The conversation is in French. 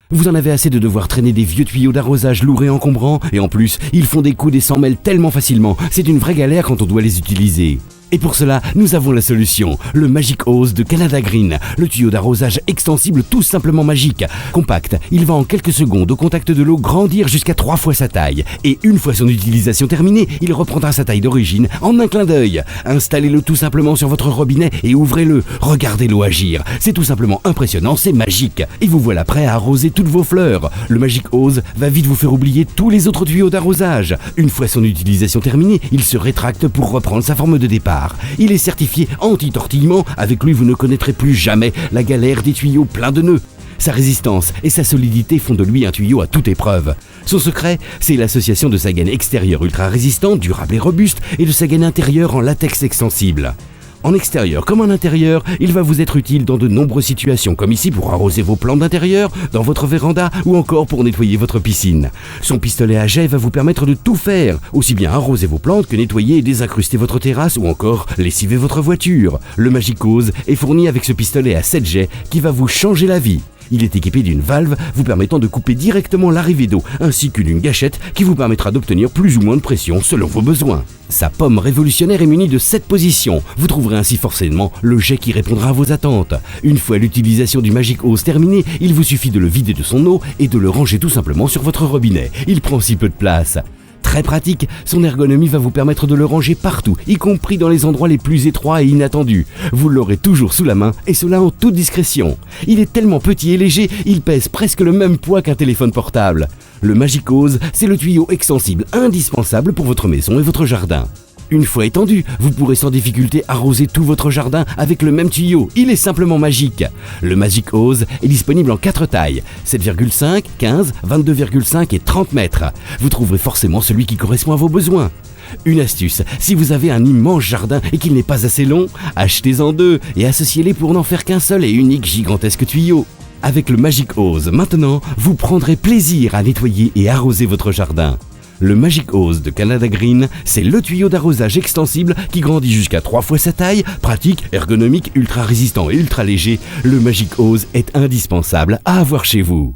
Vous en avez assez de devoir traîner des vieux tuyaux d'arrosage lourds et encombrants, et en plus, ils font des coups et s'en mêlent tellement facilement, c'est une vraie galère quand on doit les utiliser. Et pour cela, nous avons la solution, le Magic Hose de Canada Green, le tuyau d'arrosage extensible tout simplement magique. Compact, il va en quelques secondes au contact de l'eau grandir jusqu'à 3 fois sa taille. Et une fois son utilisation terminée, il reprendra sa taille d'origine en un clin d'œil. Installez-le tout simplement sur votre robinet et ouvrez-le. Regardez l'eau agir. C'est tout simplement impressionnant, c'est magique. Et vous voilà prêt à arroser toutes vos fleurs. Le Magic Hose va vite vous faire oublier tous les autres tuyaux d'arrosage. Une fois son utilisation terminée, il se rétracte pour reprendre sa forme de départ. Il est certifié anti-tortillement, avec lui vous ne connaîtrez plus jamais la galère des tuyaux pleins de nœuds. Sa résistance et sa solidité font de lui un tuyau à toute épreuve. Son secret, c'est l'association de sa gaine extérieure ultra résistante, durable et robuste, et de sa gaine intérieure en latex extensible. En extérieur comme en intérieur, il va vous être utile dans de nombreuses situations, comme ici pour arroser vos plantes d'intérieur, dans votre véranda ou encore pour nettoyer votre piscine. Son pistolet à jet va vous permettre de tout faire, aussi bien arroser vos plantes que nettoyer et désincruster votre terrasse ou encore lessiver votre voiture. Le Magic Hose est fourni avec ce pistolet à 7 jets qui va vous changer la vie. Il est équipé d'une valve vous permettant de couper directement l'arrivée d'eau, ainsi que d'une gâchette qui vous permettra d'obtenir plus ou moins de pression selon vos besoins. Sa pomme révolutionnaire est munie de 7 positions. Vous trouverez ainsi forcément le jet qui répondra à vos attentes. Une fois l'utilisation du Magic Hose terminée, il vous suffit de le vider de son eau et de le ranger tout simplement sur votre robinet. Il prend si peu de place. Très pratique, son ergonomie va vous permettre de le ranger partout, y compris dans les endroits les plus étroits et inattendus. Vous l'aurez toujours sous la main, et cela en toute discrétion. Il est tellement petit et léger, il pèse presque le même poids qu'un téléphone portable. Le Magic Hose, c'est le tuyau extensible indispensable pour votre maison et votre jardin. Une fois étendu, vous pourrez sans difficulté arroser tout votre jardin avec le même tuyau. Il est simplement magique. Le Magic Hose est disponible en 4 tailles, 7,5, 15, 22,5 et 30 mètres. Vous trouverez forcément celui qui correspond à vos besoins. Une astuce, si vous avez un immense jardin et qu'il n'est pas assez long, achetez-en 2 et associez-les pour n'en faire qu'un seul et unique gigantesque tuyau. Avec le Magic Hose, maintenant, vous prendrez plaisir à nettoyer et arroser votre jardin. Le Magic Hose de Canada Green, c'est le tuyau d'arrosage extensible qui grandit jusqu'à 3 fois sa taille, pratique, ergonomique, ultra résistant et ultra léger. Le Magic Hose est indispensable à avoir chez vous.